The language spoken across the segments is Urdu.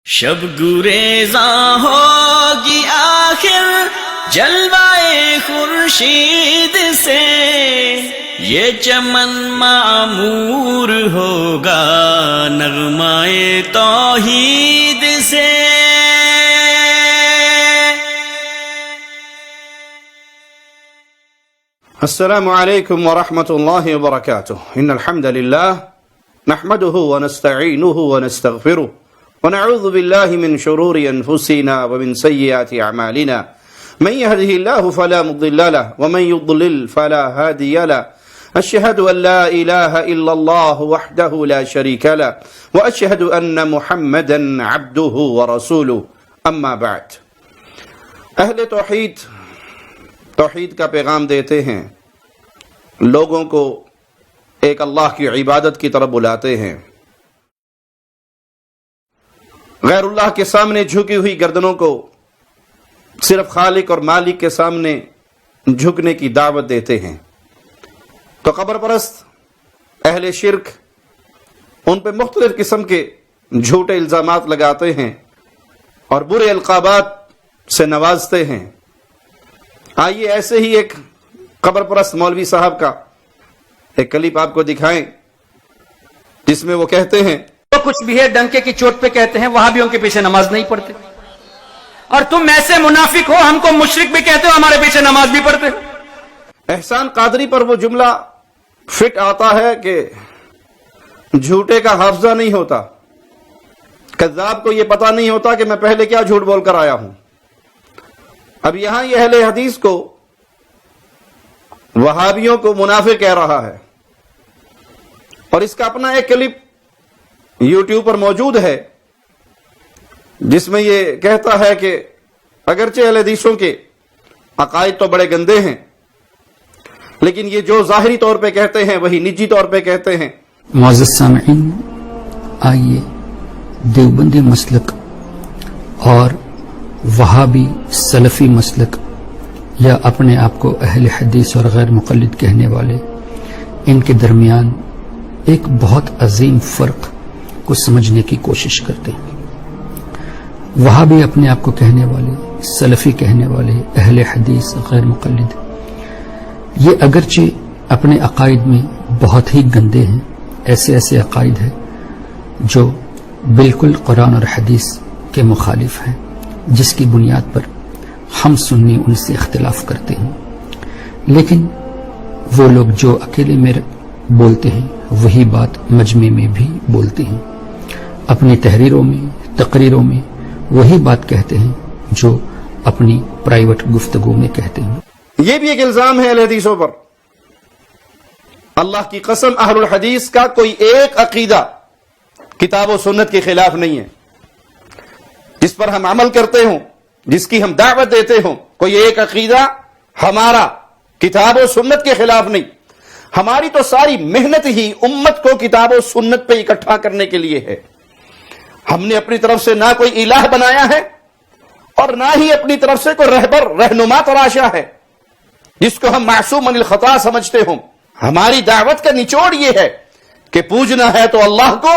شب گریزاں ہوگی آخر جلوائے خورشید سے، یہ چمن معمور ہوگا نغمائے توحید سے۔ السلام علیکم ورحمۃ اللہ وبرکاتہ۔ ان الحمد للہ نحمده ونستعینه ونستغفره ونعوذ بالله من شرور انفسنا ومن سیئات اعمالنا، من يهده الله فلا مضل له ومن يضلل فلا هادي له، اشهد ان لا اله الا الله وحده لا شريك له واشهد ان محمدا عبده ورسوله، اما بعد۔ اہل توحید کا پیغام دیتے ہیں، لوگوں کو ایک اللہ کی عبادت کی طرف بلاتے ہیں، غیر اللہ کے سامنے جھکی ہوئی گردنوں کو صرف خالق اور مالک کے سامنے جھکنے کی دعوت دیتے ہیں۔ تو قبر پرست اہل شرک ان پہ مختلف قسم کے جھوٹے الزامات لگاتے ہیں اور برے القابات سے نوازتے ہیں۔ آئیے ایسے ہی ایک قبر پرست مولوی صاحب کا ایک کلپ آپ کو دکھائیں، جس میں وہ کہتے ہیں تو کچھ بھی ہے ڈنکے کی چوٹ پہ کہتے ہیں وہابیوں کے پیچھے نماز نہیں پڑھتے، اور تم ایسے منافق ہو، ہم کو مشرک بھی کہتے ہو، ہمارے پیچھے نماز بھی پڑھتے ہو۔ احسان قادری پر وہ جملہ فٹ آتا ہے کہ جھوٹے کا حافظہ نہیں ہوتا، کذاب کو یہ پتا نہیں ہوتا کہ میں پہلے کیا جھوٹ بول کر آیا ہوں۔ اب یہاں یہ اہل حدیث کو، وہابیوں کو منافق کہہ رہا ہے، اور اس کا اپنا ایک کلپ یوٹیوب پر موجود ہے جس میں یہ کہتا ہے کہ اگرچہ اہل حدیثوں کے عقائد تو بڑے گندے ہیں، لیکن یہ جو ظاہری طور پہ کہتے ہیں وہی نجی طور پہ کہتے ہیں۔ معزز سامعین، آئیے دیوبندی مسلک اور وہابی سلفی مسلک، یا اپنے آپ کو اہل حدیث اور غیر مقلد کہنے والے، ان کے درمیان ایک بہت عظیم فرق کو سمجھنے کی کوشش کرتے ہیں۔ وہابی اپنے آپ کو کہنے والے، سلفی کہنے والے، اہل حدیث غیر مقلد، یہ اگرچہ اپنے عقائد میں بہت ہی گندے ہیں، ایسے عقائد ہیں جو بالکل قرآن اور حدیث کے مخالف ہیں، جس کی بنیاد پر ہم سنی ان سے اختلاف کرتے ہیں، لیکن وہ لوگ جو اکیلے میں بولتے ہیں وہی بات مجمع میں بھی بولتے ہیں، اپنی تحریروں میں، تقریروں میں وہی بات کہتے ہیں جو اپنی پرائیویٹ گفتگو میں کہتے ہیں۔ یہ بھی ایک الزام ہے اہل حدیثوں پر۔ اللہ کی قسم، اہل الحدیث کا کوئی ایک عقیدہ کتاب و سنت کے خلاف نہیں ہے، جس پر ہم عمل کرتے ہوں، جس کی ہم دعوت دیتے ہوں، کوئی ایک عقیدہ ہمارا کتاب و سنت کے خلاف نہیں۔ ہماری تو ساری محنت ہی امت کو کتاب و سنت پہ اکٹھا کرنے کے لیے ہے۔ ہم نے اپنی طرف سے نہ کوئی الہ بنایا ہے اور نہ ہی اپنی طرف سے کوئی رہبر، رہنما تراشا ہے جس کو ہم معصوم عن الخطا سمجھتے ہوں۔ ہماری دعوت کا نچوڑ یہ ہے کہ پوجنا ہے تو اللہ کو،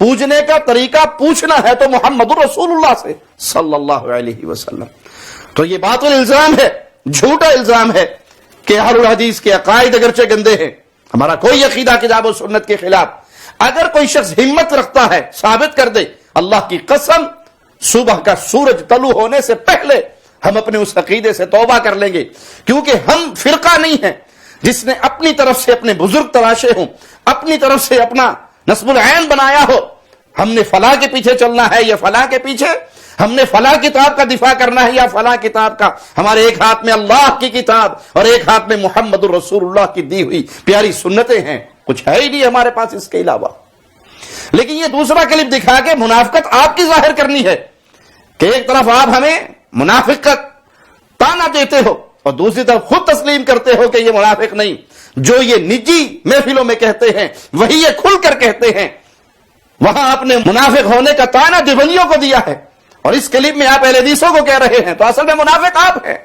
پوجنے کا طریقہ پوچھنا ہے تو محمد رسول اللہ سے صلی اللہ علیہ وسلم۔ تو یہ باطل الزام ہے، جھوٹا الزام ہے کہ اہل الحدیث کے عقائد اگرچہ گندے ہیں، ہمارا کوئی عقیدہ کتاب و سنت کے خلاف۔ اگر کوئی شخص ہمت رکھتا ہے ثابت کر دے، اللہ کی قسم صبح کا سورج طلوع ہونے سے پہلے ہم اپنے اس عقیدے سے توبہ کر لیں گے، کیونکہ ہم فرقہ نہیں ہیں جس نے اپنی طرف سے اپنے بزرگ تراشے ہوں، اپنی طرف سے اپنا نصب العین بنایا ہو۔ ہم نے فلاں کے پیچھے چلنا ہے یا فلاں کے پیچھے، ہم نے فلاں کتاب کا دفاع کرنا ہے یا فلاں کتاب کا۔ ہمارے ایک ہاتھ میں اللہ کی کتاب اور ایک ہاتھ میں محمد الرسول اللہ کی دی ہوئی پیاری سنتیں ہیں، کچھ ہے ہی نہیں ہمارے پاس اس کے علاوہ۔ لیکن یہ دوسرا کلپ دکھا کے منافقت آپ کی ظاہر کرنی ہے کہ ایک طرف آپ ہمیں منافق کا تانا دیتے ہو اور دوسری طرف خود تسلیم کرتے ہو کہ یہ منافق نہیں، جو یہ نجی محفلوں میں کہتے ہیں وہی یہ کھل کر کہتے ہیں۔ وہاں آپ نے منافق ہونے کا تانا دیوبندیوں کو دیا ہے، اور اس کلپ میں آپ اہل حدیثوں کو کہہ رہے ہیں، تو اصل میں منافق آپ ہیں۔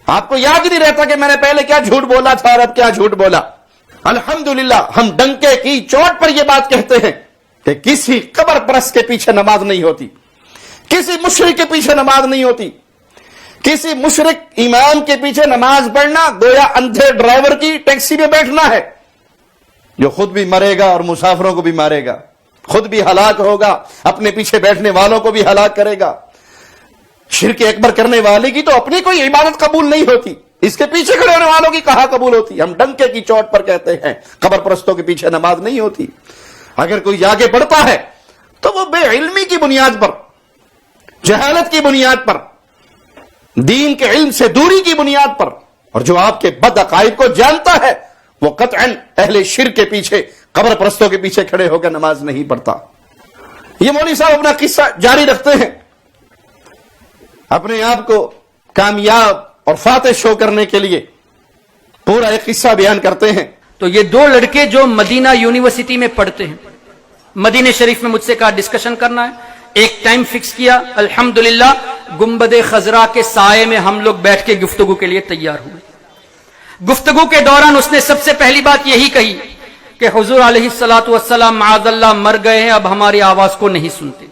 آپ کو یاد ہی نہیں رہتا کہ میں نے پہلے کیا جھوٹ بولا تھا اور اب کیا جھوٹ بولا۔ الحمدللہ ہم ڈنکے کی چوٹ پر یہ بات کہتے ہیں کہ کسی قبر پرست کے پیچھے نماز نہیں ہوتی، کسی مشرک کے پیچھے نماز نہیں ہوتی. کسی مشرک امام کے پیچھے نماز پڑھنا گویا اندھے ڈرائیور کی ٹیکسی میں بیٹھنا ہے، جو خود بھی مرے گا اور مسافروں کو بھی مارے گا، خود بھی ہلاک ہوگا، اپنے پیچھے بیٹھنے والوں کو بھی ہلاک کرے گا. شرک اکبر کرنے والے کی تو اپنی کوئی عبادت قبول نہیں ہوتی، اس کے پیچھے کھڑے ہونے والوں کی کہاں قبول ہوتی؟ ہم ڈنکے کی چوٹ پر کہتے ہیں قبر پرستوں کے پیچھے نماز نہیں ہوتی. اگر کوئی جا کے پڑھتا ہے تو وہ بے علمی کی بنیاد پر، جہالت کی بنیاد پر، دین کے علم سے دوری کی بنیاد پر، اور جو آپ کے بد عقائد کو جانتا ہے وہ قطعاً اہل شرک کے پیچھے، قبر پرستوں کے پیچھے کھڑے ہو کر نماز نہیں پڑھتا. یہ مولوی صاحب اپنا قصہ جاری رکھتے ہیں، اپنے آپ کو کامیاب اور فاتح شو کرنے کے لیے پورا ایک قصہ بیان کرتے ہیں. تو یہ دو لڑکے جو مدینہ یونیورسٹی میں پڑھتے ہیں، مدینہ شریف میں مجھ سے کہا ڈسکشن کرنا ہے. ایک ٹائم فکس کیا، الحمدللہ گنبد خضرا کے سائے میں ہم لوگ بیٹھ کے گفتگو کے لیے تیار ہوئے. گفتگو کے دوران اس نے سب سے پہلی بات یہی کہی کہ حضور علیہ الصلوۃ والسلام معاذ اللہ مر گئے ہیں، اب ہماری آواز کو نہیں سنتے.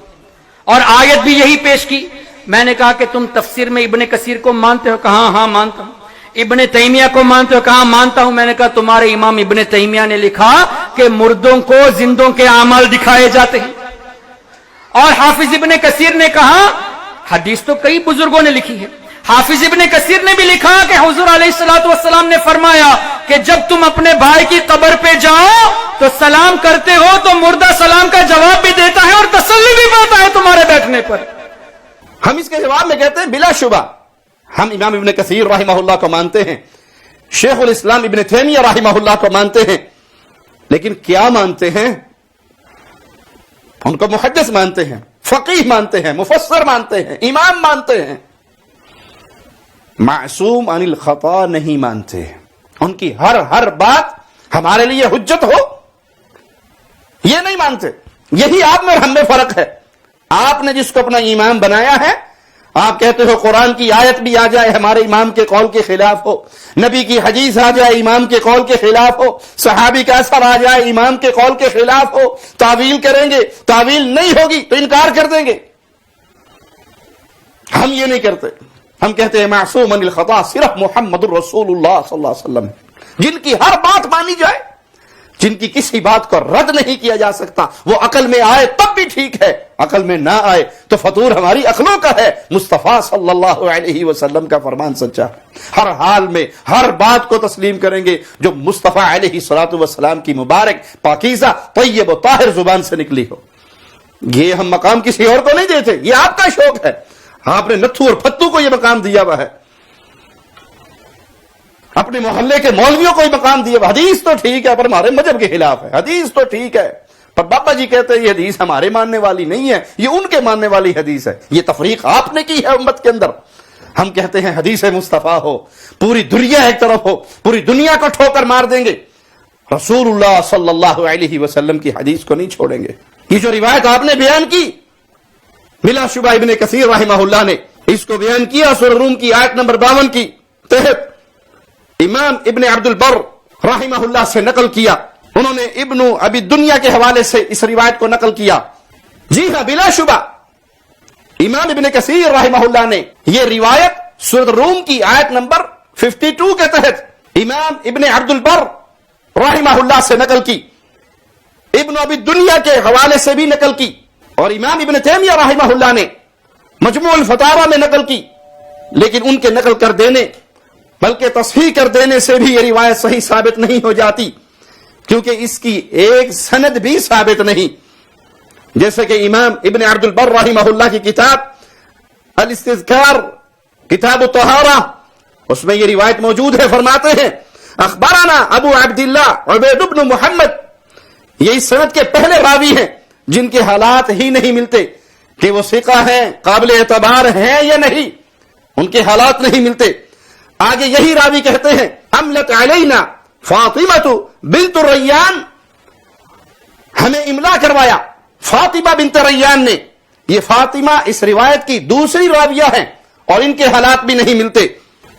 اور آیت بھی یہی پیش کی. میں نے کہا کہ تم تفسیر میں ابن کثیر کو مانتے ہو؟ کہا ہاں مانتا ہوں. ابن تیمیہ کو مانتے ہو؟ کہا مانتا ہوں. میں نے کہا تمہارے امام ابن تیمیہ نے لکھا کہ مردوں کو زندوں کے اعمال دکھائے جاتے ہیں. اور حافظ ابن کثیر نے کہا، حدیث تو کئی بزرگوں نے لکھی ہے، حافظ ابن کثیر نے بھی لکھا کہ حضور علیہ الصلوۃ والسلام نے فرمایا کہ جب تم اپنے بھائی کی قبر پہ جاؤ تو سلام کرتے ہو تو مردہ سلام کا جواب بھی دیتا ہے اور تسلی بھی پاتا ہے تمہارے بیٹھنے پر. ہم اس کے جواب میں کہتے ہیں بلا شبہ ہم امام ابن کثیر رحمہ اللہ کو مانتے ہیں، شیخ الاسلام ابن تیمیہ رحمہ اللہ کو مانتے ہیں، لیکن کیا مانتے ہیں؟ ان کو محدث مانتے ہیں، فقیہ مانتے ہیں، مفسر مانتے ہیں، امام مانتے ہیں، معصوم عن الخطا نہیں مانتے. ان کی ہر بات ہمارے لیے حجت ہو یہ نہیں مانتے. یہی آپ میں اور ہم میں فرق ہے. آپ نے جس کو اپنا امام بنایا ہے، آپ کہتے ہو قرآن کی آیت بھی آ جائے ہمارے امام کے قول کے خلاف ہو، نبی کی حدیث آ جائے امام کے قول کے خلاف ہو، صحابی کا اثر آ جائے امام کے قول کے خلاف ہو، تعویل کریں گے، تعویل نہیں ہوگی تو انکار کر دیں گے. ہم یہ نہیں کرتے. ہم کہتے ہیں معصوم عن الخطا صرف محمد الرسول اللہ صلی اللہ علیہ وسلم، جن کی ہر بات مانی جائے، جن کی کسی بات کو رد نہیں کیا جا سکتا. وہ عقل میں آئے تب بھی ٹھیک ہے، عقل میں نہ آئے تو فطور ہماری عقلوں کا ہے. مصطفیٰ صلی اللہ علیہ وسلم کا فرمان سچا ہے. ہر حال میں ہر بات کو تسلیم کریں گے جو مصطفیٰ علیہ الصلوۃ والسلام کی مبارک پاکیزہ طیب و طاہر زبان سے نکلی ہو. یہ ہم مقام کسی اور کو نہیں دیتے، یہ آپ کا شوق ہے. آپ نے نتھو اور پھتو کو یہ مقام دیا ہوا ہے، اپنے محلے کے مولویوں کو یہ مقام دیا. حدیث تو ٹھیک ہے پر ہمارے مذہب کے خلاف ہے، حدیث تو ٹھیک ہے پر بابا جی کہتے ہیں یہ حدیث ہمارے ماننے والی نہیں ہے، یہ ان کے ماننے والی حدیث ہے. یہ تفریق آپ نے کی ہے امت کے اندر. ہم کہتے ہیں حدیث مصطفیٰ ہو، پوری دنیا ایک طرف ہو، پوری دنیا کو ٹھوکر مار دیں گے، رسول اللہ صلی اللہ علیہ وسلم کی حدیث کو نہیں چھوڑیں گے. یہ جو روایت آپ نے بیان کی، بلا شبہ ابن کثیر رحمہ اللہ نے اس کو بیان کیا سورہ روم کی آیت نمبر 52 کی تحت. امام ابن عبد البر رحمہ اللہ سے نقل کیا، انہوں نے ابن ابی دنیا کے حوالے سے اس روایت کو نقل کیا. جی ہاں بلا شبہ امام ابن کثیر رحمہ اللہ نے یہ روایت سورہ روم کی آیت نمبر 52 کے تحت امام ابن عبد البر رحمہ اللہ سے نقل کی، ابن ابی دنیا کے حوالے سے بھی نقل کی، اور امام ابن تیمیہ رحمہ اللہ نے مجموع الفتاوی میں نقل کی. لیکن ان کے نقل کر دینے بلکہ تصحیح کر دینے سے بھی یہ روایت صحیح ثابت نہیں ہو جاتی، کیونکہ اس کی ایک سند بھی ثابت نہیں. جیسے کہ امام ابن عبد البر رحمہ اللہ کی کتاب الاستذکار کتاب الطہارہ، اس میں یہ روایت موجود ہے. فرماتے ہیں اخبرنا ابو عبداللہ عبید بن محمد. یہ اس سند کے پہلے راوی ہیں جن کے حالات ہی نہیں ملتے کہ وہ ثقہ ہیں، قابل اعتبار ہیں یا نہیں، ان کے حالات نہیں ملتے. آگے یہی راوی کہتے ہیں املت علینا فاطمہ بنت ریان، ہمیں املا کروایا فاطمہ بنت ریان نے. یہ فاطمہ اس روایت کی دوسری راویہ ہیں اور ان کے حالات بھی نہیں ملتے.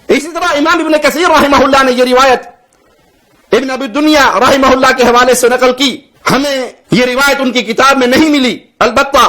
اسی طرح امام ابن کثیر رحمہ اللہ نے یہ روایت ابن ابی دنیا رحمہ اللہ کے حوالے سے نقل کی. ہمیں یہ روایت ان کی کتاب میں نہیں ملی. البتہ